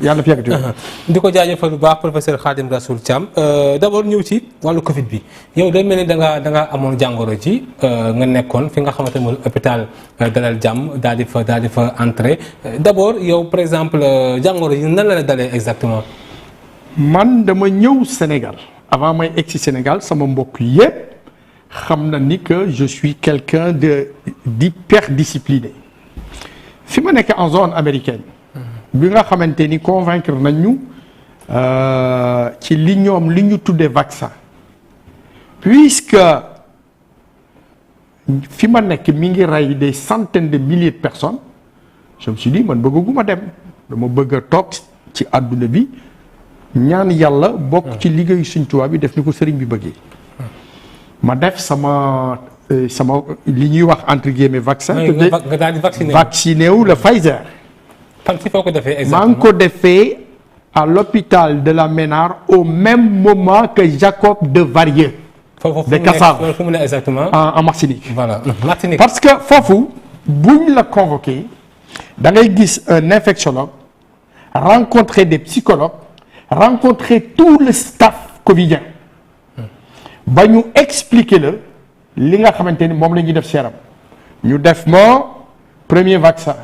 yàlla fi yàggati. di ko jaajëfal bu baax professeur Khadim Rassoul Thiam d'abord ñëw ci wàllu Covid bi yow day mel ni da nga amoon jàngoro ji nga nekkoon fi nga xamante ne mooy hôpital Dalal Jàmm daal di fa entrer d'abord yow par exemple jàngoro ji nan la dalee exactement. man dama ñëw Sénégal avant may egg ci Sénégal sama mbokk yépp xam na ni que je suis quelqu'un d'hyper discipliné fi ma nekk en zone américaine. bi nga xamante ni convaincre nañ ñu ci li ñu tuddee vaccin puisque fi ma nekk mi ngi rey des centaines de milliers de personnes je me suis dit man bëgguma dem dama bëgg a toog ci àdduna bi ñaan yàlla bokk ci liggéeyu Sëriñ Tuubaa bi def ni ko sëriñ bi bëggee ma def sama li ñuy wax entre guillemets vaccin. nga daal di vacciné wu le Pfizer. fan si foo ko defee exactement maa ngi ko defee à l'hôpital de la Ménard au même moment que Jacob de Varieux. de Cassave fu mu ne exactement. en Martinique. voilà Martinique. parce que foofu buñ la convoqué da ngay gis un infectiologue rencontrer des psychologues rencontrer tout le staff covidien ba ñu expliquer la li nga xamante ni moom la ñuy def seeram ñu def ma premier vaccin.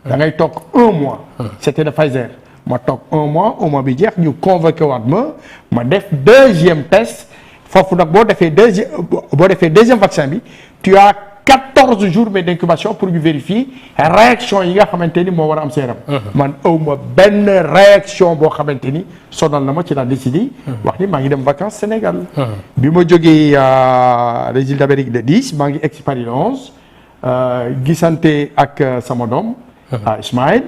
da ngay toog 1 mois. c'était le Pfizer ma toog 1 mois bi jeex ñu convoqué waat ma def deuxième test foofu nag boo defee deuxième vaccin bi tu as 14 jours mais d'incubation pour ñu vérifier réaction yi nga xamante ni moo war a am seeram. man awma benn réaction boo xamante ni sonal na ma ci la décidé. wax ni maa ngi dem vacances Sénégal. bi ma jógee les îles d'Amérique le 10 maa ngi egg si Paris le 11 gisante ak sama doom. Ismaël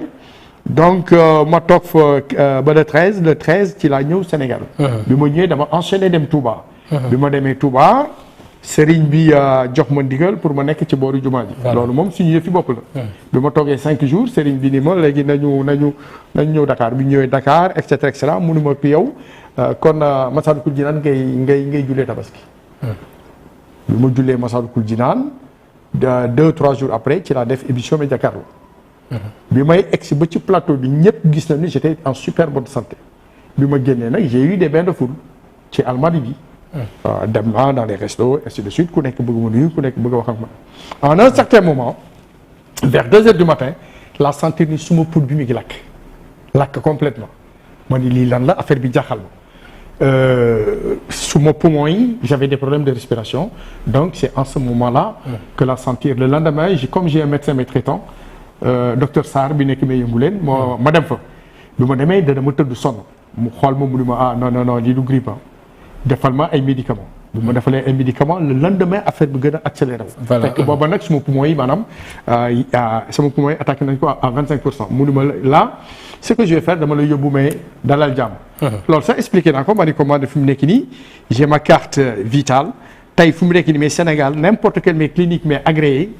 donc ma toog fa ba le 13 ci laa ñëw Sénégal. bi ma ñëwee dama enchaîné dem Touba. bi ma demee Touba Serigne bi jox ma ndigal pour ma nekk ci booru jumaa ji. loolu moom suñu yëfi bopp la. bi ma toogee 5 jours Serigne bi ni ma léegi nañu ñëw Dakar bi ñëwee Dakar et cetera mënu ma fi yow kon Massalikul Jinaan ngay jullee tabaski. bi ma jullee Massalikul Jinaan 2-3 jours après ci laa def émission bi Jakaarlo. bi may egsi ba ci plateau bi ñëpp gis na ni j'étais en super bonne santé bi ma génnee nag j'ai eu des bains de foule ci Almadies bi dem naa dans les restos ainsi de suite ku nekk bëgg ma nuyu ku nekk bëgg a wax ak man en un certain moment vers 2 heures du matin la sentir ni suma pout bi mi ngi lakk complètement ma ni lii lan la affaire bi jaaxal ma suma poumon yi j'avais des problèmes de respiration donc c'est en ce moment-là que la sentir le lendemain comme j'ai un médecin traitant docteur Sarr bi nekk may yëngu leen ma dem fa bi ma demee dama tëdd sonn mu xool ma mu ni ma non lii du grippe defal ma ay médicaments bi ma defalee ay médicaments le lendemain affaire bi gën a accéléré fekk booba nag suma poumon yi maanaam sama poumon yi attaqué nañ ko à 25% mu ni ma là ce que je vais faire dama lay yóbbu mais Dalal Jàmm loolu sax expliqué naa ko ma ni ko fi mu nekk nii j'ai ma carte vitale tey fu mu nekk nii mais Sénégal n'importe quelle clinique mais agréée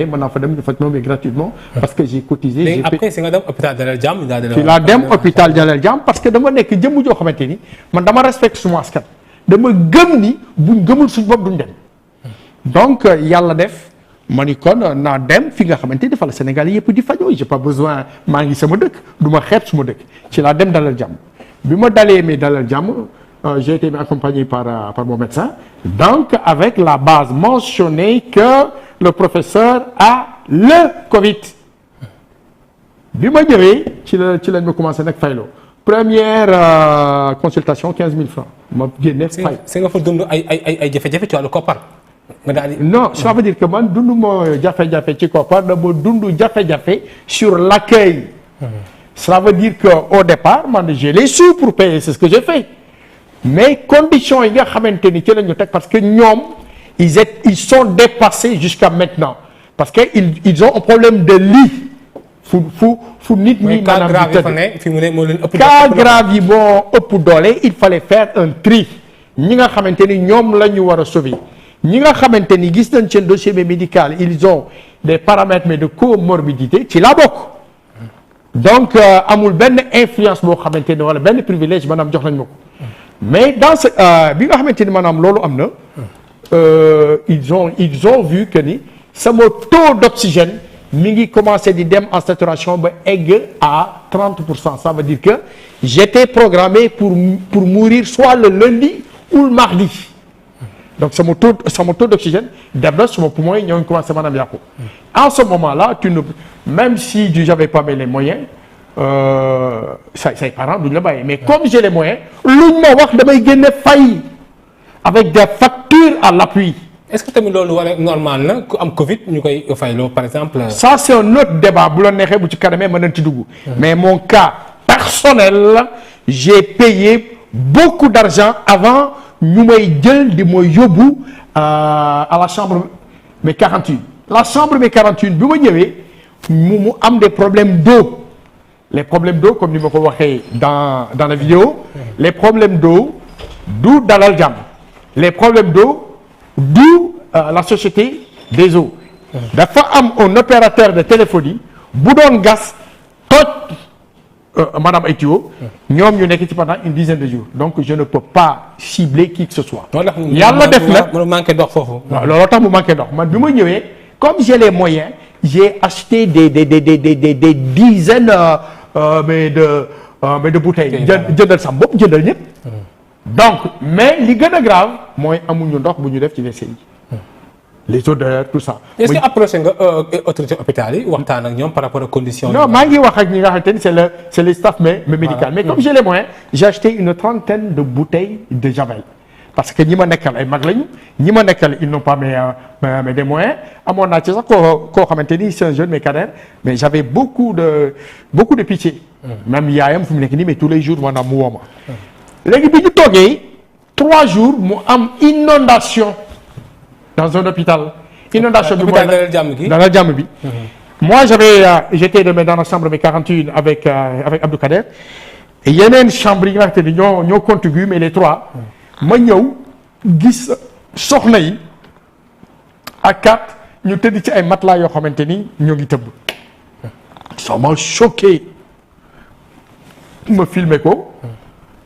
mën naa fa dem ñu faj mais gratuitement parce que j'ai cotisé. léegi après si nga dem hôpital Dalal Jàmm fi laa dem hôpital Dalal Jàmm parce que dama nekk jëmm joo xamante ni man dama respecte suma askan dama gëm ni buñ gëmul suñ bopp duñ dem donc yàlla def ma ni kon naa dem fi nga xamante ni fa la Sénégal yëpp di fajoo j'ai pas besoin maa ngi sama dëkk du ma xeet suma dëkk ci laa dem Dalal Jàmm bi ma dalee mais Dalal Jàmm j'ai été accompagné par mon médecin donc avec la base mentionnée que le professeur a le Covid bi ma ñëwee ci lañ ma commencé nag fayloo première consultation 15 000 francs ma génne fay. si nga fa dund ay jafe-jafe ci wàllu koppar nga daal di. non ça veut dire que man dund ma jafe-jafe ci koppar dama dund jafe-jafe sur l'accueil. ça veut dire que au départ man j'ai les sous pour payer c'est ce que j'ai fait. mais conditions yi nga xamante ni ci la ñu teg parce que ñoom ils sont dépassés jusqu'à maintenant parce que ils ont un problème de lit fu nit ñi maanaam di cas grave yi moo ëpp doole il fallait faire un tri ñi nga xamante ni ñoom la ñu war a sauver ñi nga xamante ni gis nañ seen dossier médical ils ont des paramètres mais de comorbidité ci la bokk donc amul benn influence boo xamante ni wala benn privilège maanaam jox nañ ma ko mais dans ce bi nga xamante ni maanaam loolu am na ils ont vu que ni sama taux d'oxygène mi ngi commencé di dem en saturation ba egg à 30%. Ça veut dire que j'étais programmé pour mourir soit le lundi ou le mardi. Donc sama taux d'oxygène dem na suma poumon yi ñoo ngi commencé maanaam yàqu. En ce moment-là même si j'avais pas les moyens say parents duñ la bàyyi mais comme j'ai les moyens luñ ma wax damay génne fay avec des factures à l'appui. Est-ce que tamit loolu war normal na ku am Covid ñu koy fayloo par exemple. Ça c'est un autre débat bu la neexee bu ci kanamee mën nañ ci dugg. Mais mon cas personnel j'ai payé beaucoup d'argent avant ñu may jël di ma yóbbu à la chambre mais 41. La chambre mais 41 bi ma ñëwee mu am des problèmes d'eau. Les problèmes d'eau comme ni ma ko waxee dans la vidéo les problèmes d'eau du Dalal Jàmm les problèmes d'eau du la société des eaux dafa am un opérateur de téléphonie bu doon gas toj madame ay tuyaux ñoom ñu nekk ci pendant une dizaine de jours donc je ne peux pas cibler qui que ce soit. Yàlla def na mu manqué ndox foofu. waaw looloo tax mu manqué ndox man bi ma ñëwee comme j'ai les moyens j'ai acheté des dizaines mais de bouteilles. jëndal sa bopp jëndal ñëpp. donc mais li gën a grave mooy amuñu ndox bu ñu def ci WC yi. les odeurs tout ça. est-ce que approché nga autorité hôpital yi waxtaan ak ñoom par rapport aux conditions. non maa ngi wax ak ñi nga xamante ni c'est le staff mais médical. Mais comme j'ai les moyens j'ai acheté une trentaine de bouteilles de Javel. parce que ñi ma nekkal ay mag lañu ñi ma nekkal ils n'ont pas mais des moyens amoon naa ci sax koo xamante ni c'est un jeune mécanicien mais j'avais beaucoup de pitié. même yaayam fu mu nekk nii mais tous les jours maanaam mu woo ma. léegi bi ñu toogee 3 jours mu am inondation dans un hôpital. inondation bi mooy Dalal Jàmm bi. moi j'étais dans la chambre mais 41 avec Abdou Kader et yeneen chambre yi nga xamante ni ñoo contigu mais les 3. ma ñëw gis soxna yi ak 4 ñu tëdd ci ay matelas yoo xamante ni ñoo ngi tëbb. ça m'a choqué ma filmer ko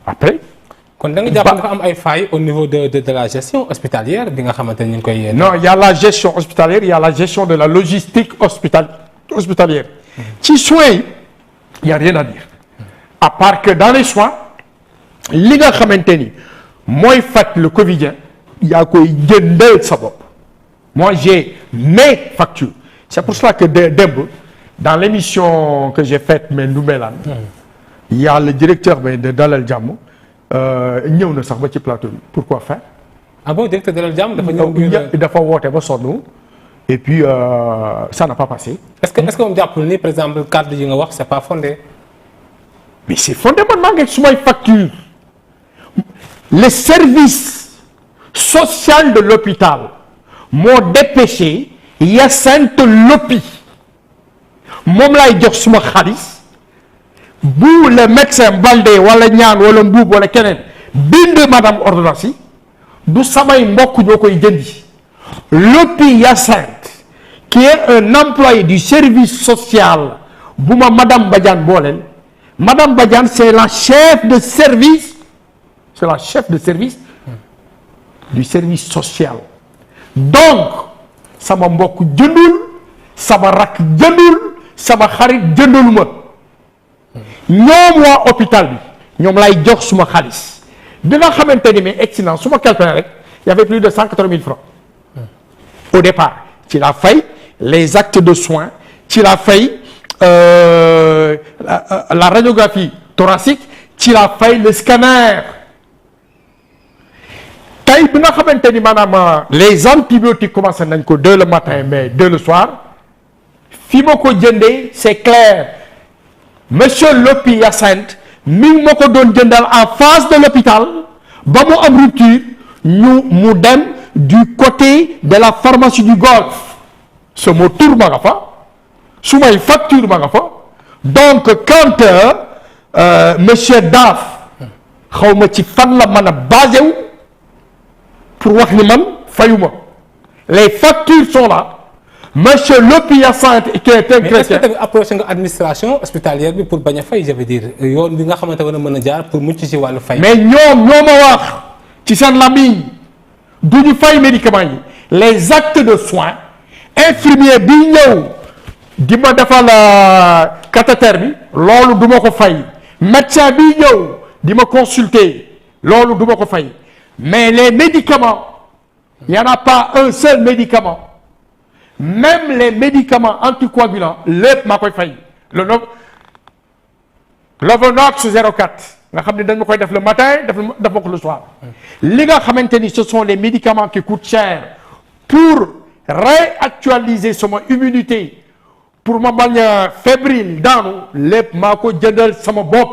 après. kon da nga jàpp dafa am ay failles au niveau de la gestion hospitalière bi nga xamante ni ñu ngi koy. non il y a la gestion hospitalière il y a la gestion de la logistique hospitalière. ci soins yi il y a rien à dire. à part que dans les soins li nga xamante ni. mooy faj le covidien yaa koy jëndal sa bopp. moi j'ai mes factures. c'est pour cela que démb dans l'émission que j'ai faite mais Ndoumbelane il y a le directeur de Dalal Jàmm ñëw na sax ba ci plateau bi pourquoi faire. ah bon directeur Dalal Jàmm dafa ñëw dafa woote ba sonn et puis ça n'a pas passé. est-ce que moom jàppul ni par exemple cadre yi nga wax c'est pas fondé. mais c'est fondé man maa ngi sumay facture. le service social de l'hôpital moo dépêché Hyacinthe Lopi moom laay jox suma xaalis bu le médecin Baldé wala ñaan wala mbuub wala keneen bind madame ordonnance yi du samay mbokk ñoo koy jëndi. Lopi Hyacinthe qui est un employé du service social bu ma madame Badiane booleel madame Badiane c'est la chef de service. C'est la chef de service du service social. Donc sama mbokk jëndul sama rakk jëndul sama xarit jëndul ma ñoom waa hôpital bi ñoom lay jox suma xaalis bi nga xamante ni mais excellent suma calculé rek il y avait plus de 180 000 francs au départ ci la fay les actes de soins ci la fay la radiographie thoracique ci la fay le scanner. tey bi nga xamante ni maanaam les antibiotiques commencé nañ ko 2 le matin mais 2 le soir fi ma ko jëndee c'est clair monsieur Lopi Hyacinthe mi ngi ma ko doon jëndal en face de l'hôpital ba mu am rupture mu dem du côté de la pharmacie du Golfe sama tur ma nga fa sumay facture ma nga fa donc quand monsieur Daf xaw ma ci fan la mën a basé wu pour wax ni man fayuma les factures sont là monsieur Lopi Hyacinthe qui est un chrétien. mais est-ce que tamit approché nga administration hospitalière bi pour bañ a fay je veux dire yoon bi nga xamante war a mën a jaar pour mucc ci wàllu fay. mais ñoom ñoo ma wax ci seen lamiñ du ñu fay médicaments yi les actes de soins infirmier bi ñëw di ma defal cathéter bi loolu du ma ko fay médecin bi ñëw di ma consulter loolu du ma ko fay mais les médicaments il n'y en a pas un seul médicament même les médicaments anticoagulants lépp maa koy fay le Lovenox 04 nga xam ne dañ ma koy def le matin def ma ko le soir li nga xamante ni ce sont les médicaments qui coûtent cher pour réactualiser sama immunité pour ma bañ a fébrile daanu lépp maa ko jëndal sama bopp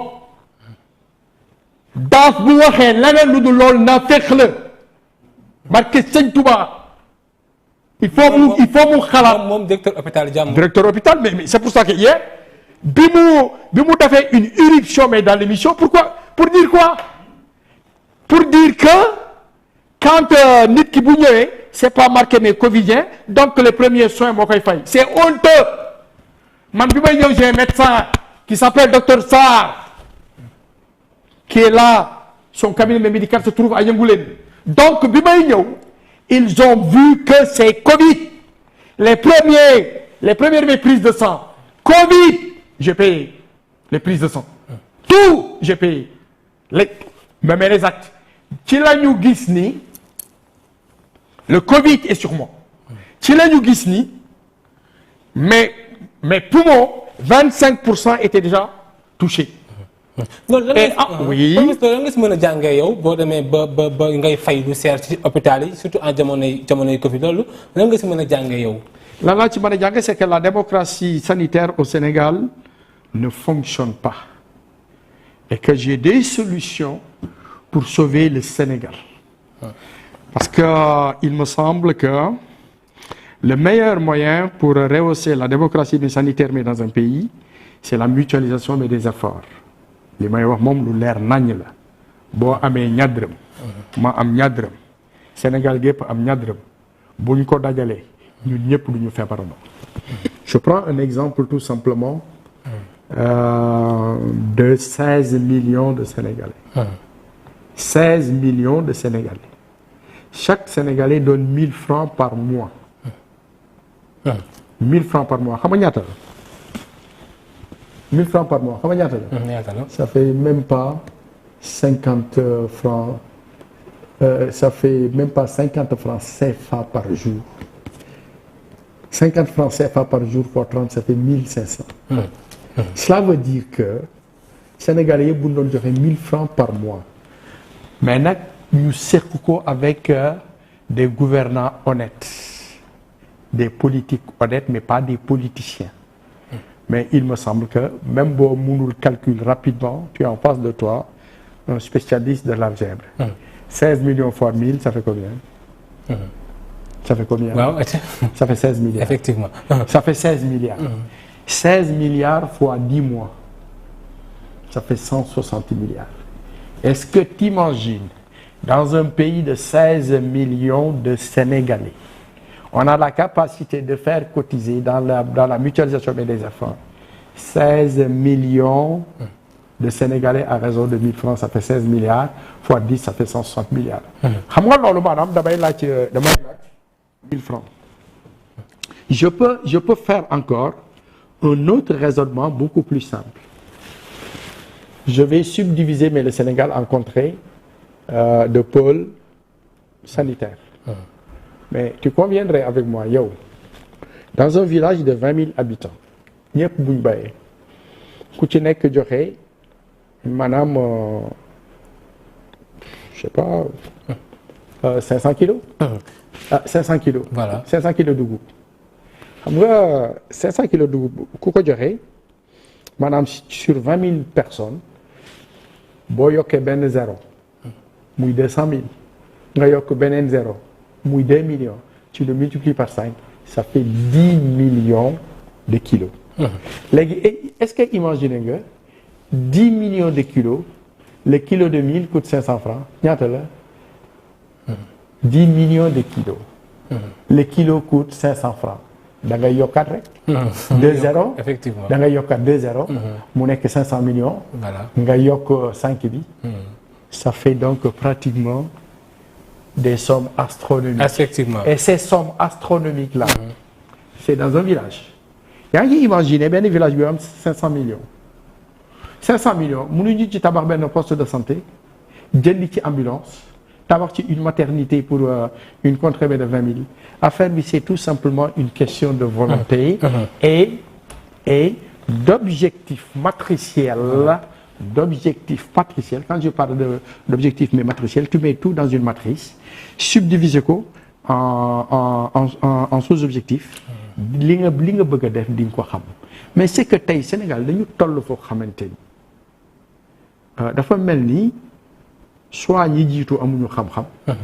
daaf bu waxee leneen lu dul loolu naa fekk la barke Sëñ Touba il faut mu xalaat moom directeur hôpital Jàmm. directeur hôpital mais c'est pour ça que hier bi mu defee une irruption mais dans l'émission pourquoi pour dire quoi pour dire que quand nit ki bu ñëwee c'est pas marqué mais covidien donc les premiers soins moo koy fay c'est honteux man bi may ñëw j'ai un médecin qui s'appelle docteur Sarr qui est là son cabinet médical se trouve à Yeungoulène donc bi may ñëw ils ont vu que c'est Covid les premières mes prises de sang Covid j'ai payé les prises de sang tout j'ai payé même les actes ci la ñu gis ni le Covid est sur moi ci la ñu gis ni mais mes poumons 25% étaient déjà touchés. loolu oui lan nga si mën a jàngee yow boo demee ba ngay fay lu seer ci hôpital yi surtout en jamonoy Covid loolu lan nga si mën a jàngee yow. lan laa ci mën a jàngee c'est que la démocratie sanitaire au Sénégal ne fonctionne pas et que j'ai des solutions pour sauver le Sénégal parce que il me semble que le meilleur moyen pour rehausser la démocratie sanitaire mais dans un pays c'est la mutualisation mais des efforts li may wax moom lu leer naññ la boo amee ñaar dërëm ma am ñaar dërëm Sénégal gépp am ñaar dërëm buñ ko dajalee ñun ñëpp du ñu feebarandoo. Je prends un exemple tout simplement de 16 millions de Sénégalais. 16 millions de Sénégalais. Chaque Sénégalais donne 1000 francs par mois. 1000 francs par mois xam nga ñaata la 1000 francs par mois xam nga ñaata la. Ça fait même pas 50 francs. Ça fait même pas 50 francs CFA par jour. 50 francs CFA par jour fois 30 ça fait 1500. Cela veut dire que Sénégalais yëpp bu ñu doon joxe 1000 francs par mois. mais nag ñu seq ko avec des gouvernants honnêtes des politiques honnêtes mais pas des politiciens. Mais il me semble que même boo mënul calcul rapidement tu es en face de toi un spécialiste de l'algèbre. 16 millions fois 1000 ça fait combien? Ça fait combien? Wow. Ça fait 16 milliards. Effectivement. Ça fait 16 milliards. 16 milliards fois 10 mois. Ça fait 160 milliards. Est-ce que tu imagines, dans un pays de 16 millions de Sénégalais, on a la capacité de faire cotiser dans la mutualisation des efforts 16 millions de Sénégalais à raison de 1000 francs, ça fait 16 milliards, fois 10, ça fait 160 milliards. Xam nga loolu maanaam damay laaj 1000 francs. Je peux faire encore un autre raisonnement beaucoup plus simple. Je vais subdiviser le Sénégal en contrées de pôles sanitaires. Mais tu conviendrais avec moi, yow, dans un village de 20 000 habitants, ñëpp buñ bayee ku ci nekk joxe maanaam je sais pas 500 kilos. 500 kilos. Voilà 500 kilos dugub. Xam nga 500 kilos dugub ku ko joxe maanaam sur 20 000 personnes boo yokkee benn zéro muy 200 000 nga yokk beneen zéro muy 2 millions tu le multiplies par 5 ça fait 10 millions de kilos. Léegi est-ce que imaginer nga 10 millions de kilos le kilo de 1000 coûte 500 francs ñaata la 10 millions de kilos. Le kilo coûte 500 francs. da ngay yokkaat rek. 2 zéros effectivement da ngay yokkaat 2 zéros. mu nekk 500 millions. Voilà nga yokk 5 bi. Ça fait donc pratiquement des sommes astronomiques. Effectivement. Et ces sommes astronomiques là. C'est dans un village. yaa ngi imaginer benn village bi am 500 millions 500 millions mënuñu ci tabax benn poste de santé jënd ci ambulance tabax ci une maternité pour une contrée de 20 000 affaire bi c'est tout simplement une question de volonté et d'objectif matriciel. Quand je parle d'objectif mais matriciel, tu mets tout dans une matrice, subdiviser ko en sous-objectifs. li nga bëgg a def di nga ko xam mais c'est que tey Sénégal dañu toll foo xamante ni dafa mel ni soit ñi jiitu amuñu xam-xam.